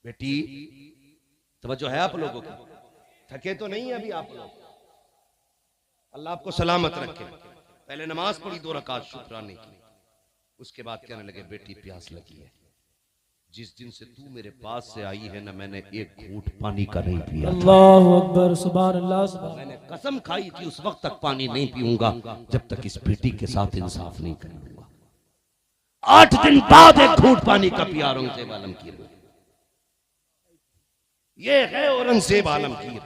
बेटी तवज्जो है आप लोगों की? थके तो नहीं अभी आप लोग? अल्लाह आपको सलामत रखे। पहले नमाज पढ़ी 2 रकात शुक्राने की, उसके बाद कहने लगे बेटी प्यास लगी है, जिस दिन से तू मेरे पास से आई है ना, मैंने एक घूंट पानी का नहीं पिया। अल्लाहु अकबर, सुभान अल्लाह, सुभान। मैंने कसम खाई थी उस वक्त तक पानी नहीं पीऊंगा जब तक इस बेटी के साथ इंसाफ नहीं कर लूंगा। 8 दिन बाद एक घूंट पानी का पिया औरंगजेब आलमगीर ने। ये है औरंगजेब आलमगीर,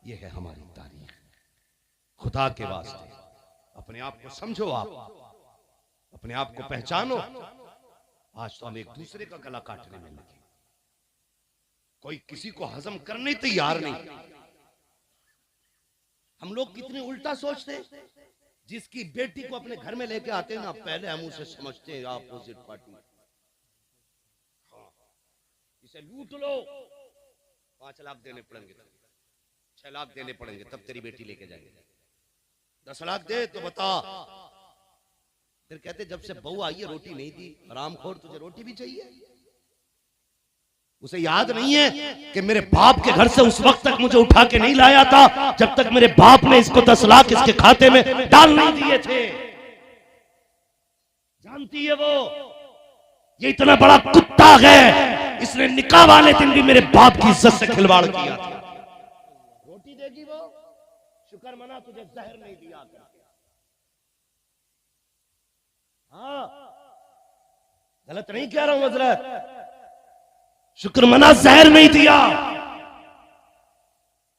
ये है हमारी तारीख। खुदा के वास्ते अपने आप को समझो, आप अपने आप को पहचानो। आज तो हम एक दूसरे का गला काटने में लगे, कोई किसी को हजम करने तैयार नहीं। हम लोग कितने उल्टा सोचते हैं। जिसकी बेटी को अपने घर में लेके आते हैं ना, पहले हम उसे समझते हैं अपोजिट पार्टी। इसे लूट लो, 5 लाख देने पड़ेंगे, 6 लाख देने पड़ेंगे, तब तेरी बेटी लेके जाएंगे। 10 लाख दे तो बता। फिर कहते जब से बहू आई है रोटी नहीं दी। हरामखोर, तुझे रोटी भी चाहिए? उसे याद नहीं है कि मेरे बाप के घर से उस वक्त तक मुझे उठा के नहीं लाया था जब तक मेरे बाप ने इसको 10 लाख इसके खाते में डाल नहीं दिए थे। जानती है वो, ये इतना बड़ा कुत्ता है, इसने निकाह वाले दिन भी मेरे बाप की इज्जत से खिलवाड़ किया था। रोटी देगी वो? शुक्र मना तुझे जहर नहीं दिया। हाँ, गलत नहीं कह रहा हूं हजरत, शुक्र मना जहर नहीं दिया,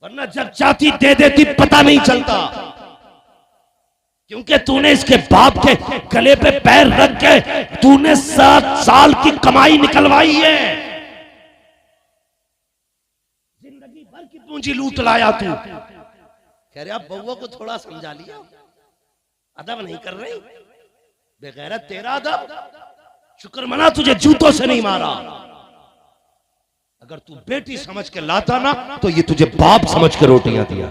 वरना जब चाहती दे देती पता नहीं चलता। क्योंकि तूने इसके बाप के गले पे पैर रख के तूने 7 साल की कमाई निकलवाई है, जिंदगी भर की पूंजी लूट लाया तू। कह रहे आप बउआ को थोड़ा समझा लिया, अदब नहीं कर रही, बेगैरत तेरा अदब। शुक्र मना तुझे जूतों से नहीं मारा। अगर तू बेटी समझ के लाता ना तो ये तुझे बाप समझ के रोटियां दिया।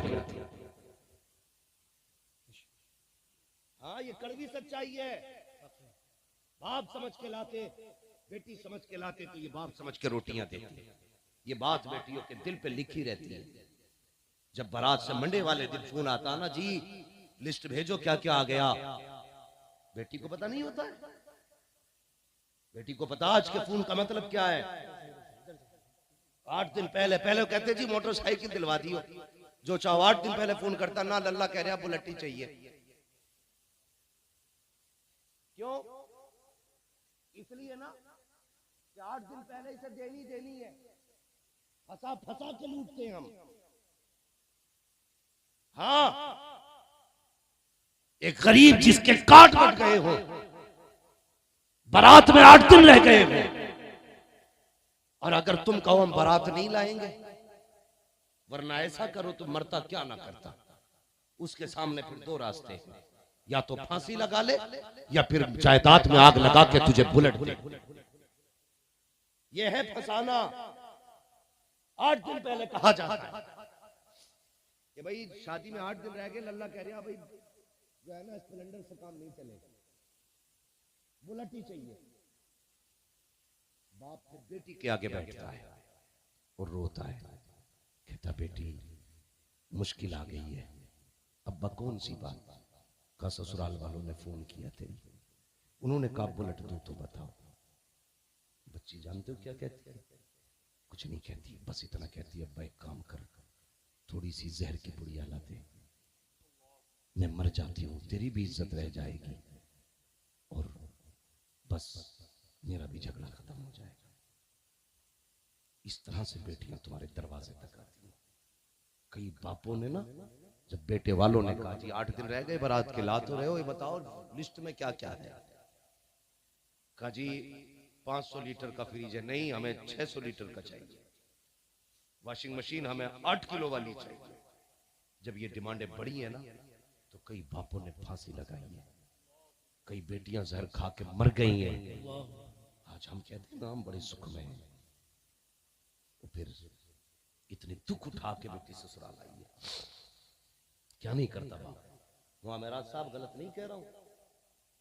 हाँ, ये कड़वी सच्चाई है। बाप समझ के लाते, बेटी समझ के लाते तो ये बाप समझ के रोटियां देते। ये बात बेटियों के दिल पे लिखी रहती है। जब बारात से मंडे वाले दिन फोन आता ना, जी लिस्ट भेजो क्या क्या आ गया, बेटी को पता नहीं होता है। बेटी को पता आज के फोन का मतलब क्या है। 8 दिन पहले कहते जी मोटरसाइकिल दिलवा दियो, जो चाहो 8 दिन पहले फोन करता ना, लल्ला कह रहा बुलेट चाहिए। क्यों? इसलिए ना कि 8 दिन पहले इसे देनी है। फंसा के लूटते हैं हम। हाँ, एक गरीब जिसके काट कट गए हो, बारात में 8 दिन रह गए हो, और अगर तुम कहो हम बारात नहीं लाएंगे, वरना ऐसा करो तो मरता क्या ना करता। उसके सामने फिर 2 रास्ते हैं, या तो फांसी लगा ले या फिर जायदाद में आग लगा के तुझे बुलेट दे। यह है फसाना। 8 दिन पहले कहा जाता है कि भाई शादी में 8 दिन रह गए, लल्ला कह रहा भाई जो है ना स्प्लेंडर से काम नहीं चलेगा, बुलेट ही चाहिए। बाप फिर बेटी के आगे बैठता है और रोता है, कहता बेटी मुश्किल आ गई है। अब्बा कौन सी बात? का ससुराल वालों ने फोन किया थे, उन्होंने कहा बुलेट दो तो बताओ। बच्ची जानते हो क्या कहती है? कुछ नहीं कहती, बस इतना कहती है अब्बा एक काम कर, थोड़ी सी जहर की पुड़िया ला दे, मैं मर जाती हूँ, तेरी भी इज्जत रह जाएगी और बस मेरा भी झगड़ा खत्म हो जाएगा। इस तरह से बेटियां तुम्हारे दरवाजे तक आती हैं। कई बापों ने ना, जब बेटे वालों ने कहा जी 8 दिन रह गए बारात के, ला तो रहे हो, ये बताओ लिस्ट में क्या क्या है। कहा जी 500 लीटर का फ्रिज है, नहीं हमें 600 लीटर का चाहिए। वॉशिंग मशीन हमें 8 किलो वाली चाहिए। जब ये डिमांडें बढ़ी है ना, तो कई बापों ने फांसी लगाई है, कई बेटियां जहर खा के मर गई हैं। आज हम कहते हैं ना हम बड़े सुख में हैं, तो फिर इतने दुख उठा के बेटी ससुराल आई है, क्या नहीं करता बाप। वहां मेरा साहब गलत नहीं कह रहा हूं,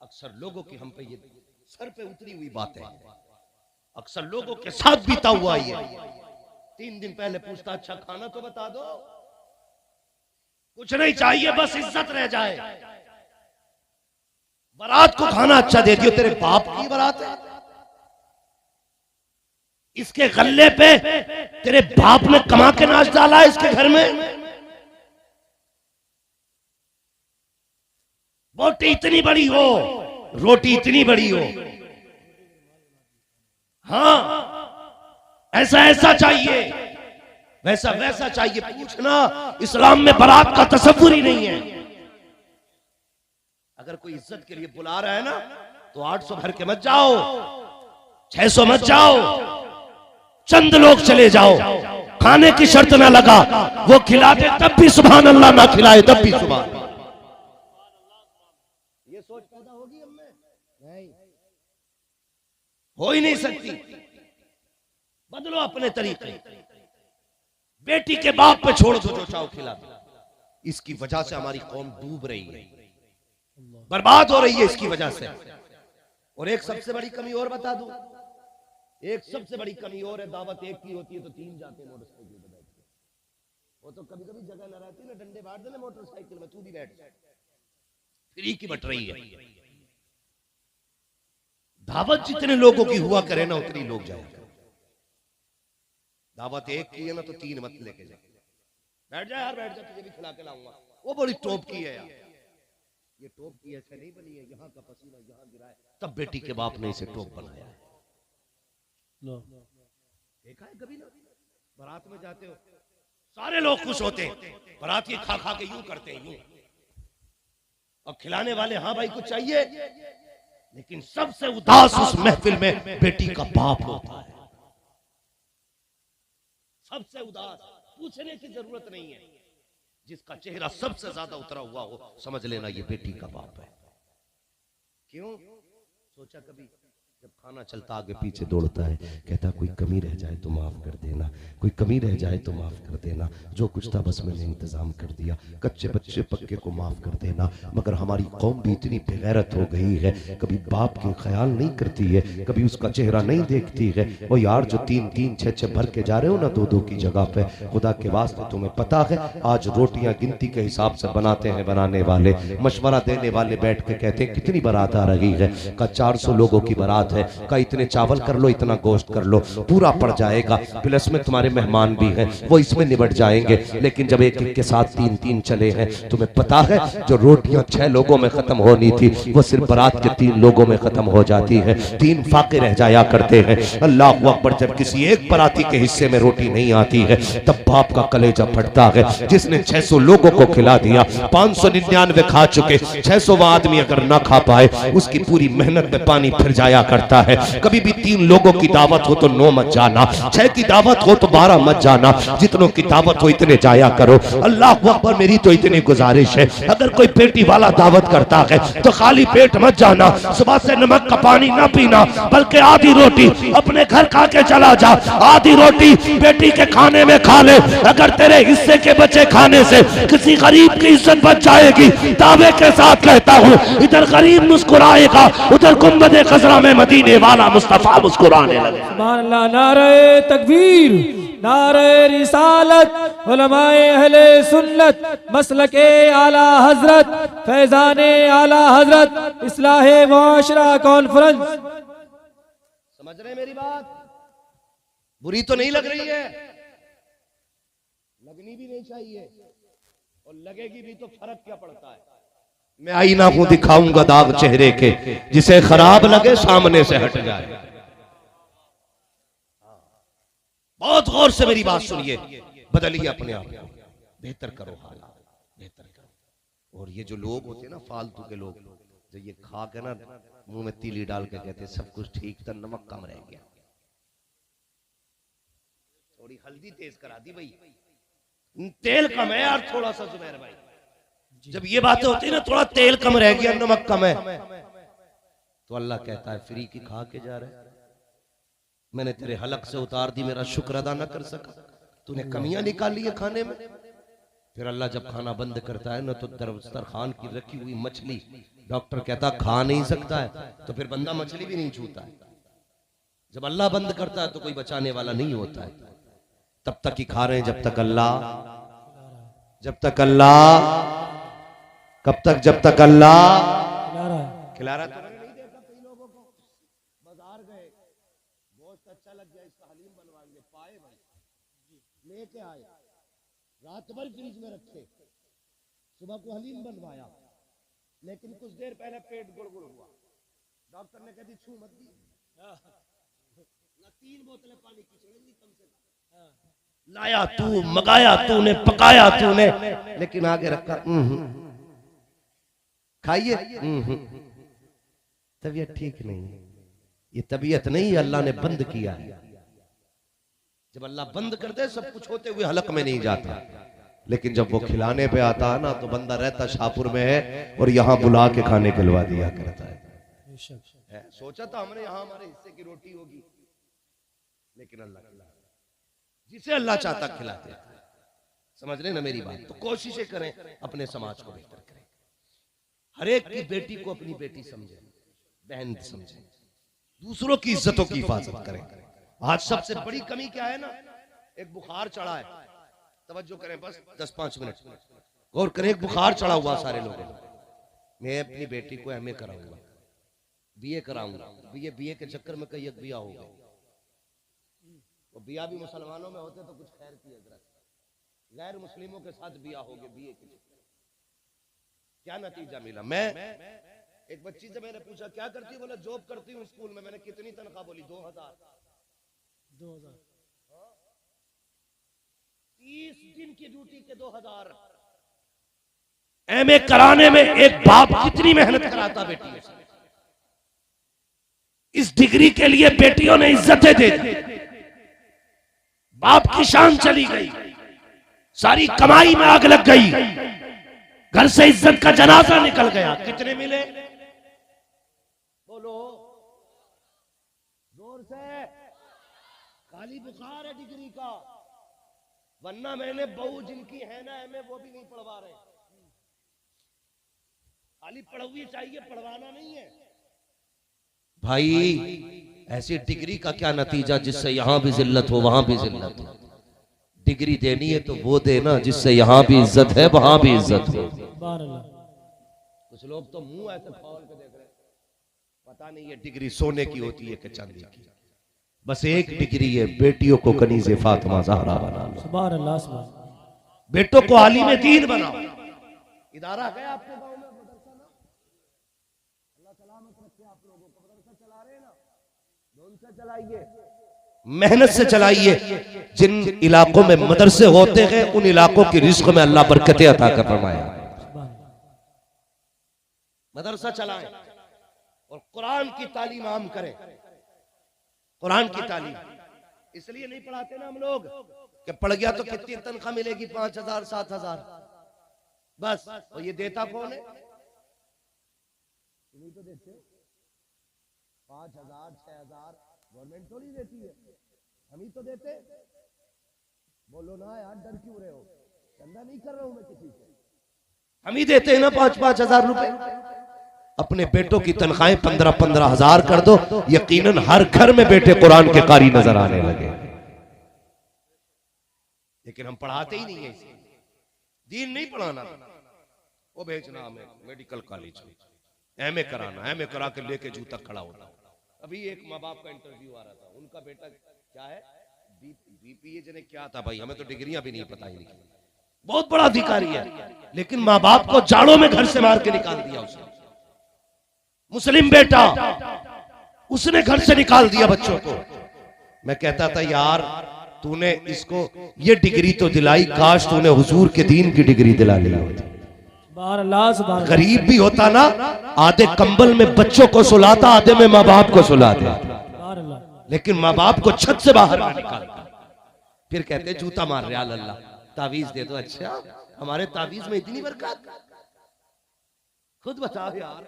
अक्सर लोगों की हम पे ये सर पे उतरी हुई बातें हैं, अक्सर लोगों के साथ बीता हुआ ये 3 दिन पहले पूछता अच्छा खाना तो बता दो, कुछ नहीं चाहिए बस इज्जत रह जाए। बारात को खाना अच्छा दे दियो, तेरे बाप की बारात है, इसके गल्ले पे तेरे बाप ने कमा के नाच डाला है इसके घर में। बोटी इतनी बड़ी हो, रोटी इतनी बड़ी हो, हाँ ऐसा ऐसा चाहिए, वैसा वैसा चाहिए। पूछना इस्लाम में बारात का तसव्वुर ही नहीं है। अगर कोई इज्जत के लिए बुला रहा है ना तो 800 भर के मत जाओ, 600 मत जाओ, चंद लोग चले जाओ। खाने की शर्त ना लगा, वो खिलाते तब भी सुभान अल्लाह, ना खिलाए तब भी सुभान अल्लाह। ये सोच पैदा होगी हममें? नहीं, हो ही नहीं सकती। बदलो अपने तरीके। बेटी के बाप पे छोड़ दो जो चाहो खिला दो। इसकी वजह से हमारी कौम डूब रही है, बर्बाद हो रही है इसकी वजह से। और एक सबसे बड़ी कमी और बता दूं, एक सबसे बड़ी कमी और है, दावत एक की होती है तो 3 जाते हैं मोटरसाइकिल पे बैठ के। वो तो कभी कभी जगह न रहती ना, डंडे बांट देना मोटरसाइकिल में, तू भी बैठ, फ्री की बट रही है। दावत जितने लोगों की हुआ करे ना उतनी लोग जाएंगे। दावत एक की है ना तो 3 मत लेके जाए। बैठ जा यार, बैठ जा, तुझे भी खिला के लाऊंगा। वो बड़ी टॉप की है यार, ये टॉप की ऐसे नहीं बनी है, यहाँ का पसीना यहाँ गिरा है, तब बेटी के बाप ने इसे टॉप बनाया है। देखा है कभी ना? बारात में जाते हो सारे लोग खुश होते हैं, बारात ये खा खा के यूं करते हैं यूं, और खिलाने वाले हाँ भाई कुछ चाहिए, लेकिन सबसे उदास उस महफिल में बेटी का बाप होता है। सबसे उदास, पूछने की जरूरत नहीं है, जिसका चेहरा सबसे ज्यादा उतरा हुआ हो समझ लेना ये बेटी का बाप है। क्यों? सोचा कभी जब खाना चलता आगे पीछे दौड़ता है, कहता कोई कमी रह जाए तो माफ कर देना, कोई कमी रह जाए तो माफ कर देना, जो कुछ था बस मैंने इंतजाम कर दिया, कच्चे बच्चे पक्के को माफ कर देना। मगर हमारी कौम भी इतनी बेगैरत हो गई है, कभी बाप के ख्याल नहीं करती है, कभी उसका चेहरा नहीं देखती है। वो यार जो 3-3 6-6 भर के जा रहे हो ना 2-2 की जगह पे, खुदा के वास्ते तुम्हें पता है आज रोटियां गिनती के हिसाब से बनाते हैं बनाने वाले, मशवरा देने वाले बैठ के कहते हैं कितनी बारात आ रही है, का 400 लोगों की बारात है, का इतने चावल कर लो, इतना गोश्त कर लो, पूरा पड़ जाएगा, प्लस में तुम्हारे मेहमान भी हैं वो इसमें निबट जाएंगे। लेकिन जब एक एक के साथ 3-3 चले हैं, तुम्हें पता है जो रोटियां 6 लोगों में खत्म होनी थी वो सिर्फ बारात के 3 लोगों में खत्म हो जाती है, 3 फाके रह जाया करते हैं। अल्लाह अकबर, जब किसी एक बाराती के हिस्से में रोटी नहीं आती है तब बाप का कलेजा फटता है। जिसने 600 लोगों को खिला दिया, 599 खा चुके, 600वां आदमी अगर ना खा पाए उसकी पूरी मेहनत में पानी फिर जाया करता है। कभी भी 3 लोगों की दावत हो तो 9 मत जाना, 6 की दावत हो तो 12 मत जाना, जितनों की दावत हो इतने जाया करो। अल्लाह अकबर, मेरी तो इतनी गुजारिश है, अगर कोई पेटी वाला दावत करता है तो खाली पेट मत जाना, सुबह से नमक का पानी ना पीना, बल्कि आधी रोटी अपने घर खा के चला जा, आधी रोटी बेटी के खाने में खा ले। अगर तेरे हिस्से के बचे खाने से किसी गरीब की इज्जत बच जाएगी, दावे के साथ कहता हूँ, इधर गरीब मुस्कुराएगा, उधर गुंबद खजरा में मदीने वाला मुस्तफा मुस्कुराने लगे। सुभान अल्लाह। नारे तकबीर, नारे रिसालत, उलमाए अहले सुन्नत, मसलके आला हजरत, फैजाने आला हजरत, इस्लाहे मुआशरा कॉन्फ्रेंस। समझ रहे मेरी बात? बुरी तो नहीं लग रही है, लगनी भी नहीं चाहिए, और लगेगी भी तो फर्क क्या पड़ता है। मैं आईना को दिखाऊंगा दाग चेहरे के, जिसे खराब लगे सामने से हट जाए। बहुत गौर से मेरी बात सुनिए, बदलिए अपने आप को, बेहतर करो हालात, बेहतर करो। और ये जो लोग होते हैं ना फालतू के लोग, जो ये खा के ना मुंह में तीली डाल के कहते सब कुछ ठीक था, नमक कम रह गया, थोड़ी हल्दी तेज करा दी भाई, तेल कम है यार थोड़ा सा जुबैर भाई। जब ये बातें होती है ना, थोड़ा तेल कम रह गया, नमक कम है, तो अल्लाह कहता है फ्री की खा के जा रहे, मैंने तेरे हलक से उतार दी, मेरा शुक्र अदा न कर सका, तूने कमियां निकाली है खाने में। फिर अल्लाह जब खाना बंद करता है ना, तो दस्तरखान की रखी हुई मछली डॉक्टर कहता खा नहीं सकता है, तो फिर बंदा मछली भी नहीं छूता है। जब अल्लाह बंद करता है तो कोई बचाने वाला नहीं होता है। तब तक ही खा रहे हैं जब तक अल्लाह कब तक जब तक अल्लाह खिला रहा है। नहीं देखा कई लोगों को बाजार गए, गोश्त अच्छा लग गया, इसका हलीम बनवाएंगे, पाए भाई लेके आए, रात भर फ्रिज में रखे, सुबह को हलीम बनवाया, लेकिन कुछ देर पहले पेट गुड़गुड़ हुआ, डॉक्टर ने कह दी छू मत दी, ना 3 बोतलें पानी की छोड़ेंगी कम से कम, लाया तू, मंगाया तूने, पकाया तूने, लेकिन आगे रखा खाइए, तबीयत ठीक नहीं है। ये तबीयत नहीं, अल्लाह ने बंद किया है। जब अल्लाह बंद कर दे सब कुछ होते हुए हलक में नहीं जाता, लेकिन जब वो खिलाने पे आता है ना तो बंदा रहता शाहपुर में है और यहाँ बुला के खाने खिलवा दिया करता है। सोचा था हमने यहाँ हमारे हिस्से की रोटी होगी, लेकिन अल्लाह खिला, जिसे अल्लाह चाहता खिलाते। समझ रहे ना मेरी बात? तो कोशिशें करें अपने समाज को बेहतर करें, हर एक की बेटी को अपनी बेटी समझे, बहन समझे, दूसरों की इज्जतों की हिफाजत करें। आज सबसे बड़ी कमी क्या है ना, एक बुखार चढ़ा है, तवज्जो करें बस 10-5 मिनट गौर करें, एक बुखार चढ़ा हुआ सारे लोगों को। मैं अपनी बेटी को एमए कराऊंगा, बीए कराऊंगा, बीए के चक्कर में कई बिया हो गए, वो बिया भी मुसलमानों में होते तो कुछ खैर की हजरत, गैर मुस्लिमों के साथ बिया हो गए बीए के चक्कर। क्या नतीजा मिला? मैं एक बच्ची से मैंने पूछा क्या करती है, बोला जॉब करती हूँ स्कूल में। मैंने कितनी तनख्वाह? बोली 2000। 30 दिन की ड्यूटी के 2000। एमए कराने में एक बाप कितनी मेहनत कराता बेटी से। इस डिग्री के लिए बेटियों ने इज्जतें दे दी, बाप की शान चली गई, सारी कमाई में आग लग गई, घर से इज्जत का जनाजा निकल गया। कितने मिले? बोलो जोर से। खाली बुखार है डिग्री का, वरना मैंने बहू जिनकी है ना एमए वो भी नहीं पढ़वा रहे। खाली पढ़वी चाहिए, पढ़वाना नहीं है भाई। ऐसी डिग्री का क्या नतीजा जिससे यहां भी जिल्लत हो वहां भी जिल्लत हो। डिग्री देनी है तो वो देना जिससे यहां भी इज्जत है वहां भी इज्जत हो। कुछ लोग तो मुंह ऐसे खोल के देख रहे, पता नहीं ये डिग्री सोने की होती है कि चांदी की। बस एक डिग्री है, बेटियों को कनीज़े फातिमा ज़हरा बना लो, सुभान अल्लाह, बेटों को आलिम दीन बनाओ। इदारा है आपके गांव में मदरसा ना, अल्लाह सलामत रखे आप लोगों को। मदरसा चला रहे हैं ना, उनसे चलाइए, मेहनत से चलाइए। जिन इलाकों में मदरसे होते हैं उन इलाकों की रिज़्क़ में अल्लाह बरकतें अता कर फरमाया। मदरसा चलाएं और कुरान की तालीम आम करें। कुरान की तालीम इसलिए नहीं पढ़ाते ना हम लोग कि पढ़ गया तो कितनी तनख्वाह मिलेगी, 5000 7000 बस। और ये देता कौन है? नहीं तो देते 5000 6000 गवर्नमेंट थोड़ी देती है, हम ही तो देते। बोलो ना यार, डर क्यों रहे हो? चंदा नहीं कर रहा हूं मैं किसी से, हम ही देते हैं ना 5-5 हजार रुपए। अपने बेटों की तनख्वाहें 15-15 हजार कर दो, यकीनन हर घर में बेटे कुरान के कारी नजर आने लगे। लेकिन हम पढ़ाते ही नहीं है, दीन नहीं पढ़ाना, वो भेजना हमें मेडिकल कॉलेज में, एमए कराना, एमए करा के लेके जू तक खड़ा होता। अभी एक माँ बाप का इंटरव्यू आ रहा था, उनका बेटा क्या है, बीपीए जने क्या था भाई, हमें तो डिग्रियां भी नहीं पता ही नहीं, बहुत बड़ा अधिकारी है, लेकिन माँ बाप को जाड़ों में घर से मार के निकाल दिया उसने। मुस्लिम बेटा, उसने घर से निकाल दिया बच्चों को। मैं कहता था यार तूने इसको ये डिग्री तो दिलाई, काश तूने हुजूर के दीन की डिग्री दिला ली होती। गरीब भी होता ना, आधे कंबल में बच्चों को सुलाता, आधे में माँ बाप को सुलाता, लेकिन माँ बाप को छत से बाहर ना निकालता। फिर कहते जूता मार रहे अल्लाह, तावीज दे दो। अच्छा हमारे तावीज में इतनी बरकत? खुद बताओ यार,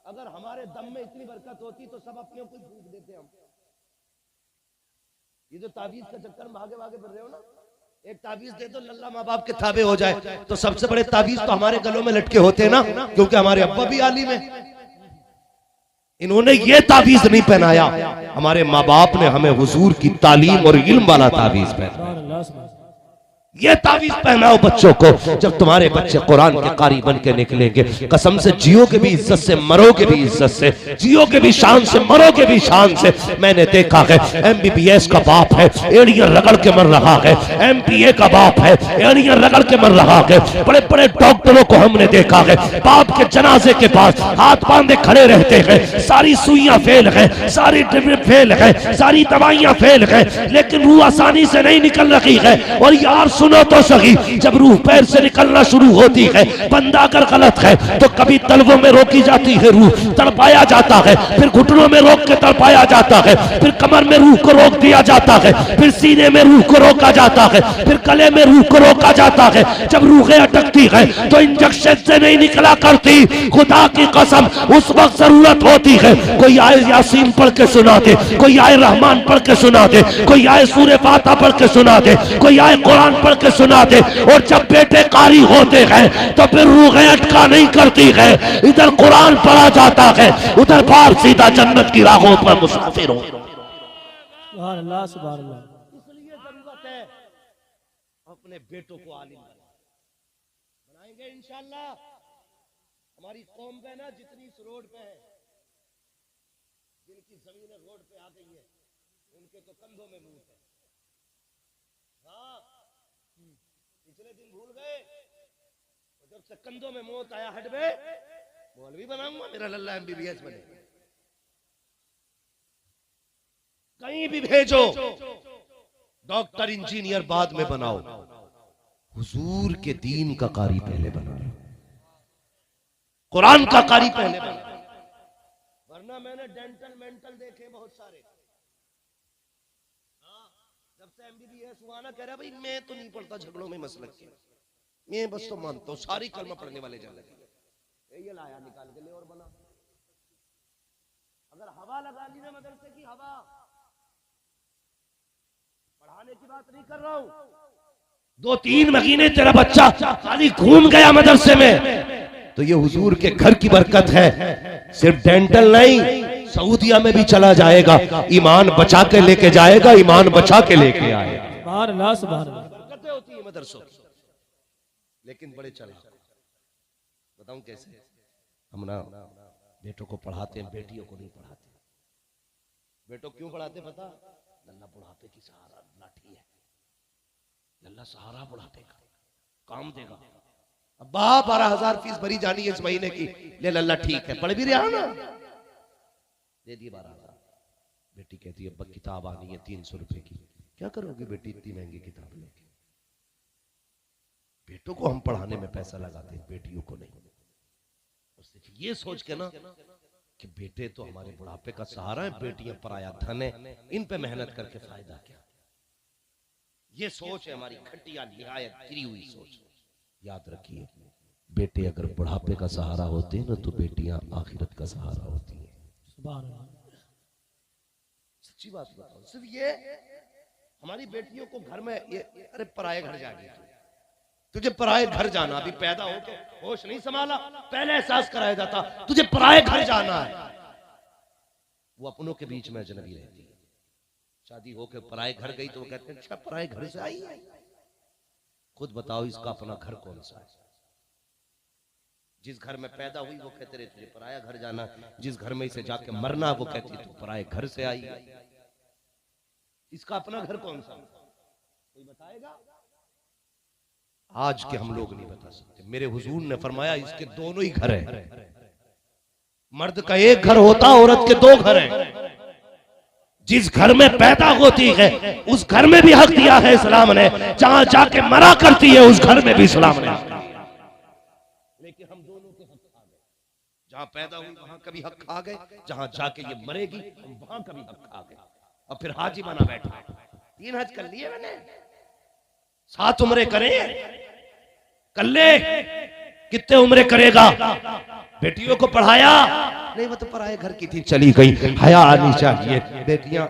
अगर हमारे दम में इतनी बरकत होती तो सब अपने को फूंक देते हम। ये जो तावीज का चक्कर में भागे भागे फिर रहे हो ना, एक तावीज दे दो लल्ला माँ बाप के थाबे हो जाए, तो सबसे बड़े तावीज तो हमारे गलों में लटके होते हैं ना, क्योंकि हमारे अब्बा भी आलिम है। इन्होंने ये तावीज नहीं पहनाया, हमारे माँ बाप ने हमें हुजूर की तालीम और इल्म वाला तावीज पहनाया। ये तावीज पहनाओ बच्चों को, जब तुम्हारे बच्चे कुरान के कारी बन के निकलेंगे, कसम से जियोगे भी इज्जत से, मरोगे भी इज्जत से, जियोगे भी शान से, मरोगे भी शान से। मैंने देखा है MBBS का बाप है, एड़ियां रगड़ के मर रहा है, MPA का बाप है, एड़ियां रगड़ के मर रहा है। बड़े बड़े डॉक्टरों को हमने देखा है, बाप के जनाजे के पास हाथ बांधे खड़े रहते हैं, सारी सुइयां फेल है, सारी ट्रिप फेल है, सारी दवाइयां फेल है, लेकिन रूह आसानी से नहीं निकल रही है। और यार सुनो तो सही, जब रूह पैर से निकलना शुरू होती है, बंदा अगर गलत है तो कभी तलवों में रोकी जाती है रूह, तड़पाया जाता है, फिर घुटनों में रोक के तड़पाया जाता है, फिर कमर में रूह को रोक दिया जाता है, फिर सीने में रूह को रोका जाता है, फिर गले में रूह को रोका जाता है। जब रूहें अटकती है तो इंजेक्शन से नहीं निकला करती, खुदा की कसम उस वक्त जरूरत होती है कोई आए यासीन पढ़ के सुना दे, कोई आए रहमान पढ़ के सुना दे, कोई आए सूरह फातिहा पढ़ के सुना दे, कोई आए कुरान पढ़ के सुना दे। और जब बेटे कारी होते हैं तो फिर रूहें अटका नहीं करती है, इधर कुरान पढ़ा जाता है, उधर बाहर सीधा जन्नत की राहों पर मुसाफिर हो। सुभान अल्लाह, सुभान अल्लाह। इसलिए जरूरत है अपने बेटों को आलिम बनाएंगे इंशाअल्लाह। हमारी कौम पे ना जितनी इस रोड पे है, जिनकी जमीनें रोड पे आ गई है, उनके तो कंधों में मुंह है। हाँ, पिछले दिन भूल गए, जब से कंधों में मौत आया, हट बे मौलवी बनाऊंगा, मेरा लल्ला MBBS बने। कहीं भी भेजो, डॉक्टर इंजीनियर बाद में बनाओ, हुजूर के दीन का कारी पहले बना लो, कुरान का कारी पहले बना लो। वरना मैंने डेंटल मेंटल देखे बहुत सारे। हाँ, जब से MBBS हुआ ना, कह रहा भाई मैं तो नहीं पढ़ता झगड़ों में मसलक के, मैं बस तो मानता हूँ, सारी कलमा पढ़ने वाले जान लगे। ये लाया निकाल के ले और बना। अगर हवा लगा ली ना मदरसे की हवा, पढ़ाने की बात नहीं कर रहा हूं, 2-3 महीने तेरा बच्चा खाली घूम गया मदरसे में, तो ये हुजूर के घर की बरकत है। सिर्फ डेंटल नहीं, सऊदिया में भी चला जाएगा, ईमान बचा के लेके जाएगा, ईमान बचा के लेके आएगा। सुभान अल्लाह, सुभान अल्लाह। बरकतें होती है मदरसों की, लेकिन बड़े चला। बताऊं कैसे? हम ना बेटों को पढ़ाते हैं, बेटियों को नहीं पढ़ाते। बेटों क्यों पढ़ाते पता? लल्ला बुढ़ापे की सहारा लाठी है, लल्ला सहारा बुढ़ापे का काम देगा। अब्बा 12,000 फीस भरी जानी है इस महीने की, ले लल्ला ठीक है, पढ़ भी रहा ना, दे दिए 12,000। बेटी कहती है अब्बा किताब आनी है 300 रुपए की, क्या करोगी बेटी इतनी महंगी किताब लेके? बेटों को हम पढ़ाने में पैसा लगाते हैं, बेटियों को नहीं। ये सोच के ना कि बेटे तो हमारे बुढ़ापे का सहारा है, बेटियां पराया धन है, इन पे मेहनत करके फायदा क्या? ये सोच है हमारी घटिया निहायत गिरी हुई सोच। याद रखिए, बेटे अगर बुढ़ापे का सहारा होते हैं ना, तो बेटियां आखिरत का सहारा होती हैं। सुभान अल्लाह। सच्ची बात बताओ, सिर्फ ये हमारी बेटियों को घर में अरे पराये घर जाएगी, तुझे पराये घर जाना, अभी पैदा हो के होश नहीं संभाला, पहले एहसास कराया जाता तुझे पराये घर जाना है। वो अपनों के बीच में अजनबी रहती है, शादी होके पराये घर गई तो वो कहते हैं अच्छा पराये घर से आई है। खुद बताओ इसका अपना घर कौन सा है? जिस घर में पैदा हुई वो कहते रहे तुझे पराया घर जाना, जिस घर में इसे जाके मरना वो कहती तू पराये घर से आई है। इसका अपना घर कौन सा? कोई बताएगा? आज के हम लोग नहीं बता सकते। मेरे हुजूर ने फरमाया इसके दोनों ही घर हैं, मर्द का एक घर होता, औरत के 2 घर हैं। जिस घर में पैदा होती है उस घर में भी हक दिया है इस्लाम ने, जहां जाके मरा करती है उस घर में भी इस्लाम ने। लेकिन हम दोनों के हक खा गए, जहां पैदा हुई वहां का भी हक खा गए, जहां जाके ये मरेगी हम वहां का भी हक खा गए। और फिर हाजी बना बैठा, 3 हज कर लिए मैंने, 7 उम्रे करें, कर ले, कितने उम्रे करेगा? बेटियों को पढ़ाया नहीं, वो तो पराये घर की थी, चली गई। हया आनी चाहिए। बेटियां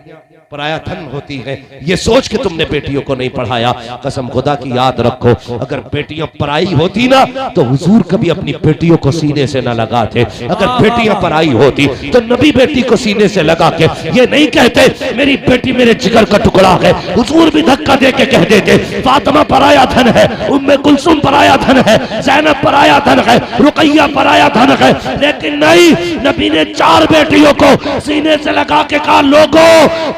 पराया धन होती हैं, ये सोच के तुमने बेटियों को नहीं पढ़ाया। कसम खुदा की याद रखो, अगर बेटियां पराई होती ना तो हुजूर कभी अपनी बेटियों को सीने से न लगाते। अगर बेटियां पराई होती तो नबी बेटी को सीने से लगा के ये नहीं कहते मेरी बेटी मेरे जिगर का टुकड़ा है। हुजूर भी धक्का दे के कह देते फातिमा पराया धन है, उम्मे कुलसुम पराया धन है, ज़ैनब पराया धन है, रुकैया पराया धन है। लेकिन नहीं, नबी ने 4 बेटियों को सीने से लगा के कहा लोगों,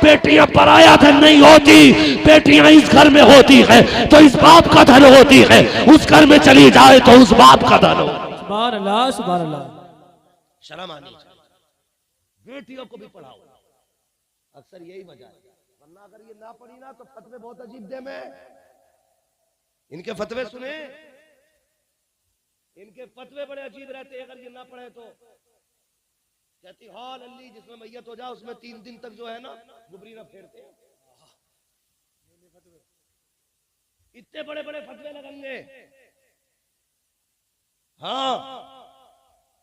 बेटियां पराया धन नहीं होती, बेटियां इस घर में होती है तो इस बाप का धन होती है, उस घर में चली जाए तो उस बाप का धन हो। सुभान अल्लाह, सुभान अल्लाह। शर्म आनी चाहिए। बेटियों को भी पढ़ाओ, अक्सर यही वजह है, वरना अगर ये ना पढ़ी ना तो फतवे बहुत अजीब दे में। इनके फतवे सुने, इनके फतवे बड़े अजीब रहते हैं। अगर ये ना पढ़े तो कहती हाल अल्ली जिसमें मैयत हो जाए उसमें 3 दिन तक जो है ना गुबरी ना फेरते हैं। इतने बड़े बड़े फतवे लगेंगे। हाँ,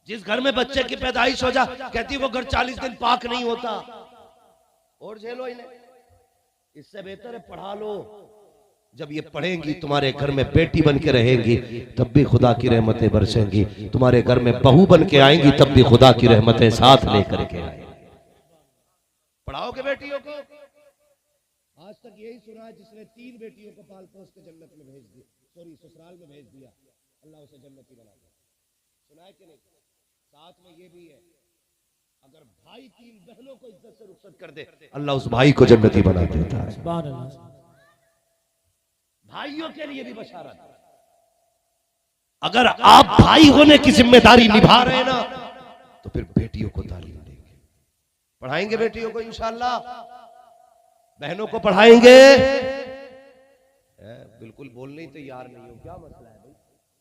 जिस घर में बच्चे की पैदाइश हो जाए कहती वो घर 40 दिन पाक नहीं होता। और झेलो इन्हें, इससे बेहतर है पढ़ा लो। जब ये पढ़ेंगी तुम्हारे घर में बेटी बन के रहेंगी तब भी खुदा की रहमतें बरसेंगी। तुम्हारे घर में बहू बन के आएंगी तब भी खुदा की रहमतें साथ लेकर के आएंगी। पढ़ाओगे बेटियों को। आज तक यही सुना है जिसने 3 बेटियों को पाल पोस के जन्नत में भेज दिया, सॉरी ससुराल में भेज दिया, अल्लाह उसे जन्नती बना दिया। सुना है कि नहीं? साथ में ये भी है, अगर भाई 3 बहनों को इज्जत से रुखसत कर दे अल्लाह उस भाई को जन्नती बना देता है। सुभान अल्लाह। भाइयों के लिए भी बशारत। अगर आप भाई होने की जिम्मेदारी निभा रहे हैं ना तो फिर बेटियों को तालीम देंगे, पढ़ाएंगे बेटियों को इंशाअल्लाह, बहनों को पढ़ाएंगे। बिल्कुल बोलने ही तैयार नहीं हो, क्या मसला है भाई?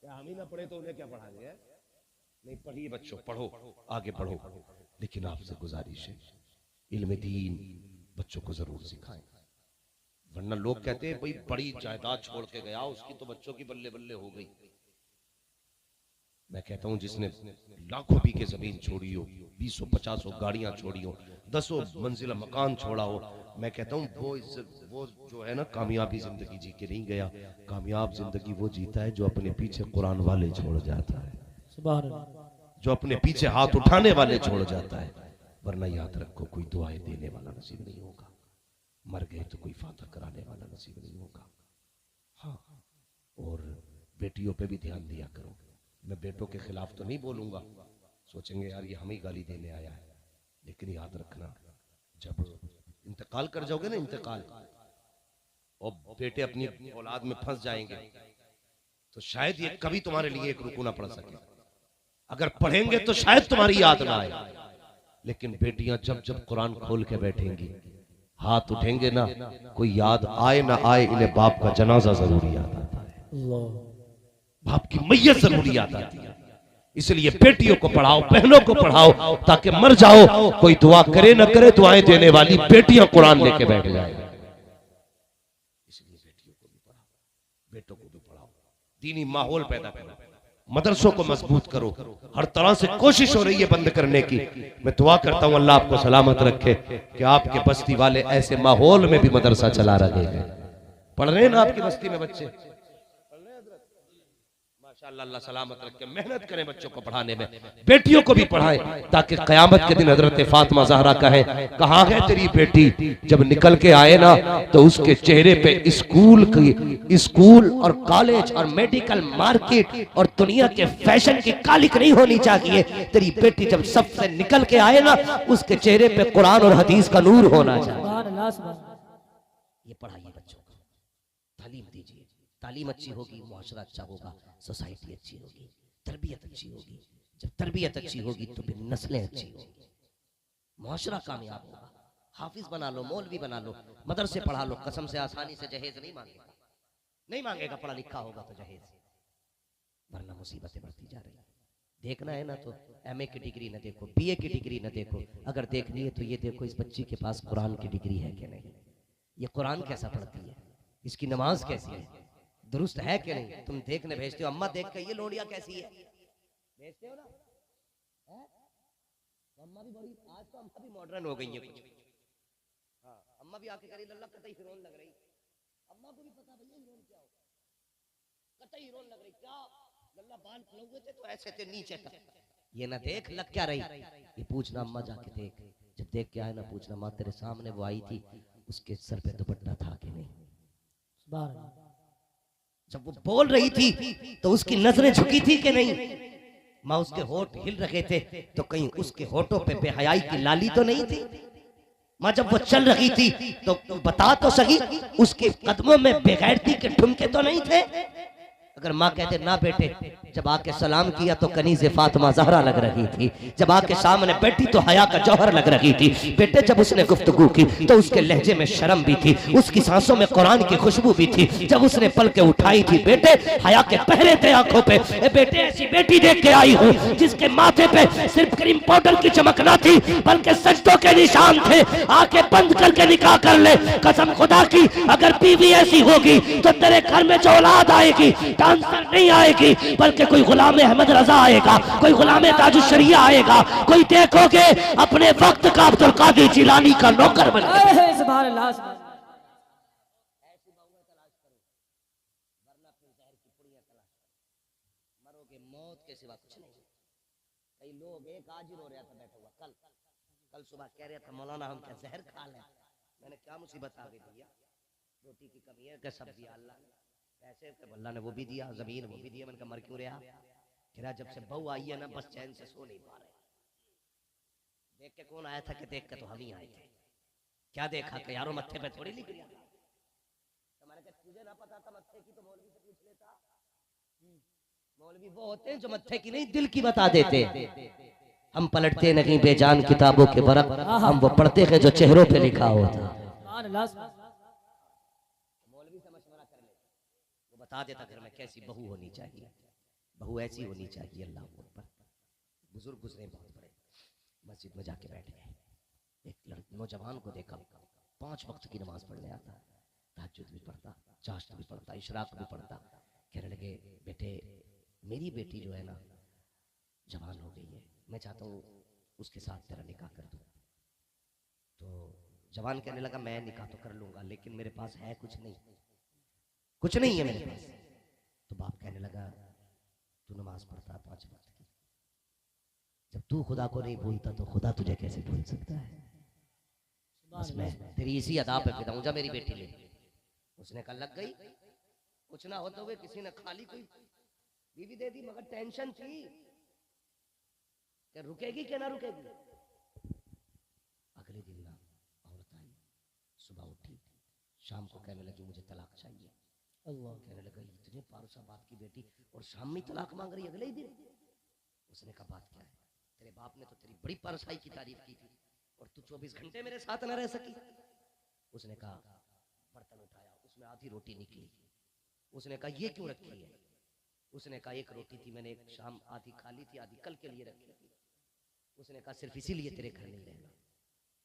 क्या हम ही ना पढ़े तो उन्हें क्या पढ़ाएंगे? नहीं, पढ़िए बच्चों, पढ़ो, आगे बढ़ो। लेकिन आपसे गुजारिश है इल्म दीन बच्चों को जरूर सिखाएं, वरना लोग कहते हैं भाई बड़ी जायदाद छोड़ के गया उसकी तो बच्चों की बल्ले बल्ले हो गई। मैं कहता हूं जिसने लाखों बीघे जमीन छोड़ी हो, 200-50 गाड़ियां छोड़ी हो, 10 मंजिला मकान छोड़ा हो, मैं कहता हूं वो जो है ना कामयाबी जिंदगी जी के नहीं गया। कामयाब जिंदगी वो जीता है जो अपने पीछे कुरान वाले छोड़ जाता है, सुभान अल्लाह। जो अपने पीछे हाथ उठाने वाले छोड़ जाता है। वरना याद रखो कोई दुआएं देने वाला नसीब नहीं होगा, मर गए तो कोई फातह कराने वाला नसीब नहीं होगा। हाँ, और बेटियों पे भी ध्यान दिया करो। मैं बेटों के खिलाफ तो नहीं बोलूंगा, सोचेंगे यार ये हमें गाली देने आया है, लेकिन याद रखना जब इंतकाल कर जाओगे ना, इंतकाल और बेटे अपनी औलाद में फंस जाएंगे तो शायद ये कभी तुम्हारे लिए एक रुकू ना पड़ सके। अगर पढ़ेंगे तो शायद तुम्हारी याद ना आए, लेकिन बेटियां जब जब कुरान खोल के बैठेंगी, हाथ उठेंगे ना, कोई याद आए ना आए, इन्हें बाप का जनाजा जरूर याद आता है, बाप की मैयत जरूर याद आती है। इसलिए बेटियों को पढ़ाओ, बहनों को पढ़ाओ, ताकि मर जाओ कोई दुआ करे ना करे, दुआएं देने वाली बेटियां कुरान लेके बैठ जाए। इसलिए बेटियों को भी पढ़ाओ, बेटों को भी पढ़ाओ, दीनी माहौल पैदा करो, मदरसों को मजबूत करो। हर तरह से कोशिश हो रही है बंद करने की। मैं दुआ करता हूं अल्लाह आपको सलामत रखे कि आपके बस्ती वाले ऐसे माहौल में भी मदरसा चला रहे हैं। पढ़ रहे हैं ना आपकी बस्ती में बच्चे? माशाअल्लाह, अल्लाह सलामत रखे। मेहनत करें बच्चों को पढ़ाने में, बेटियों को भी पढ़ाएं ताकि कयामत के दिन हजरत फातिमा ज़हरा कहे कहाँ है तेरी बेटी? जब निकल के आए ना तो उसके चेहरे पे स्कूल और कॉलेज और मेडिकल मार्केट और दुनिया के फैशन की कालिक नहीं होनी चाहिए। तेरी बेटी जब सबसे निकल के आए ना उसके चेहरे पे कुरान और हदीस का नूर होना चाहिए। ये पढ़ाइए बच्चों को, तालीम दीजिए। तालीम अच्छी होगी, मुआशरा अच्छा होगा, सोसाइटी अच्छी होगी, तरबियत अच्छी होगी। जब तरबियत अच्छी होगी तो फिर नस्लें अच्छी होगी, मुआशरा कामयाब होगा। हाफिज बना लो, मौलवी बना लो, मदरसे पढ़ा लो, कसम से आसानी से जहेज नहीं मांगेगा, नहीं मांगेगा। पढ़ा लिखा होगा तो जहेज, वरना मुसीबतें बढ़ती जा रही है। देखना है ना तो एमए की डिग्री न देखो, बीए की डिग्री न देखो, अगर देखनी है तो ये देखो इस बच्ची के पास कुरान की डिग्री है कि नहीं, ये कुरान कैसा पढ़ती है, इसकी नमाज कैसी है, दुरुस्त है कि नहीं। तुम देखने भेजते हो, अम्मा देख के ये लोड़िया कैसी है भेजते हो ना, तो अम्मा भी बड़ी, आज तो अम्मा भी मॉडर्न हो गई है कुछ। हाँ, अम्मा भी आके करी अल्लाह कतई हीरोइन लग रही। अम्मा को भी पता भैया हीरोइन क्या होता है, कतई हीरोइन लग रही। क्या लल्ला बाल खुले हुए थे तो ऐसे थे नीचे तक। ये ना देख लग क्या रही, ये पूछना अम्मा जाके देख। जब देख के आए ना पूछना माँ तेरे सामने वो आई थी, उसके सर पे दुपट्टा था कि नहीं। सुभान अल्लाह। जब वो बोल रही थी तो उसकी नजरें झुकी थी कि नहीं। माँ उसके होठ हिल रहे थे तो कहीं उसके होठों पे बेहयाई की लाली तो नहीं थी। माँ जब वो चल रही थी तो बता तो सही उसके कदमों में बेगैरती के ठुमके तो नहीं थे। अगर माँ कहते ना बेटे, जब आके सलाम किया तो कनीज़े फातिमा ज़हरा लग रही थी, जब आके सामने बैठी तो हया का जौहर लग रही थी। बेटे जब उसने गुफ्तगू की तो उसके लहजे में शर्म भी थी, उसकी सांसों में कुरान की खुशबू भी थी। जब उसने पलकें उठाई थी बेटे हया के पहरे थे आंखों पे। बेटे ऐसी बेटी देख के आई हूँ जिसके माथे पे सिर्फ क्रीम पाउडर की चमक ना थी बल्कि सजदों के निशान थे। आंखें बंद करके निकाह कर ले, कसम खुदा की अगर बीवी ऐसी होगी तो तेरे घर में जो औलाद आएगी डांसर नहीं आएगी बल्कि कोई गुलाम अहमद रजा आएगा, कोई गुलाम ताजुशरिया आएगा, कोई देखोगे अपने वक्त का अब्दुल कादिर जिलानी का नौकर बन गया। सुभान अल्लाह, सुभान अल्लाह। ऐसी बहुएं तलाश करो वरना फिर जहर की पुड़ियां तलाश करो, मरोगे मौत के सिवा कुछ नहीं। कई लोग, एक आज ही रो रहा था बैठा हुआ, कल सुबह कह रहा था मौलाना हम क्या जहर खा लें। मैंने क्या मुसीबत आ गई भैया, रोटी की कमी है कि सब दिया अल्लाह ने, पैसे अल्लाह ने वो भी दिया, जमीन वो भी दिया। मैंने कहा मर क्यों रहा। कह रहा जब से बहू आई है ना बस चैन से सो नहीं पा रहे। देख के कौन आया था कि देख के तो हम ही आए थे। क्या देखा कि यारों मत्थे पे थोड़ी लिख रहा था। मैंने कहा तुझे ना पता था मत्थे की तो मौलवी से पूछ लेता। मौलवी वो होते हैं जो मत्थे की नहीं दिल की बता देते। हम पलटते नहीं बेजान किताबों के बरक, हम वो पढ़ते हैं जो चेहरों पे लिखा होता। सुभान अल्लाह, सुभान अल्लाह। मौलवी से मशवरा कर ले, वो बता देता घर में कैसी बहू होनी चाहिए, बहू ऐसी होनी चाहिए। अल्लाह अकबर। बुजुर्ग गुजरे बहुत बड़े, मस्जिद में जाके बैठ गए। एक नौजवान को देखा 5 वक्त की नमाज पढ़ने आता, तहज्जुद भी पढ़ता, चाश्त भी पढ़ता, इशराक भी पढ़ता। कहने लगे बेटे मेरी बेटी जो है ना जवान हो गई है, मैं चाहता हूँ उसके साथ तेरा निकाह कर दूँ। तो जवान कहने लगा मैं निकाह तो कर लूंगा लेकिन मेरे पास है कुछ नहीं, कुछ नहीं है मेरे पास। तो बाप कहने लगा तू नमाज पढ़ता 5 वक्त की, जब तू खुदा को नहीं भूलता तो खुदा तुझे कैसे भूल सकता है। बस मैं तेरी इसी अदा पे फिदा हूं, जा मेरी बेटी ले। उसने कहा लग गई, कुछ ना होते हुए किसी ने खाली कोई बीवी दे दी, मगर टेंशन थी कि रुकेगी कि ना रुकेगी। अगले दिन ना औरत आई, सुबह उठी, शाम को कहने लगी मुझे तलाक चाहिए। अल्लाह, कहने लगा इतने पारुसा बाप की बेटी और शाम में तलाक मांग रही अगले ही दिन। उसने कहा बात क्या है, तेरे बाप ने तो तेरी बड़ी पारसाई की तारीफ की थी और तू 24 घंटे मेरे साथ न रह सकी। उसने कहा बर्तन उठाया, उसमें आधी रोटी निकली। उसने कहा ये क्यों रखी है। उसने कहा एक रोटी थी मैंने एक शाम आधी खा ली थी, आधी कल के लिए रखी थी। उसने कहा सिर्फ इसीलिए तेरे घर नहीं रहना।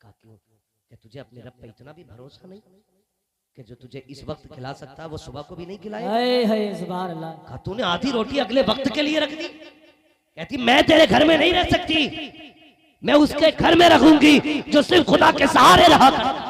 कहा क्यों, क्या तुझे अपने रब पे इतना भी भरोसा नहीं कि जो तुझे इस वक्त खिला सकता है वो सुबह को भी नहीं खिलाएगा। सुभान अल्लाह। कहा तूने आधी रोटी अगले वक्त के लिए रख दी। कहती मैं तेरे घर में नहीं रह सकती, मैं उसके घर में रहूंगी जो सिर्फ खुदा के सहारे रहा करता।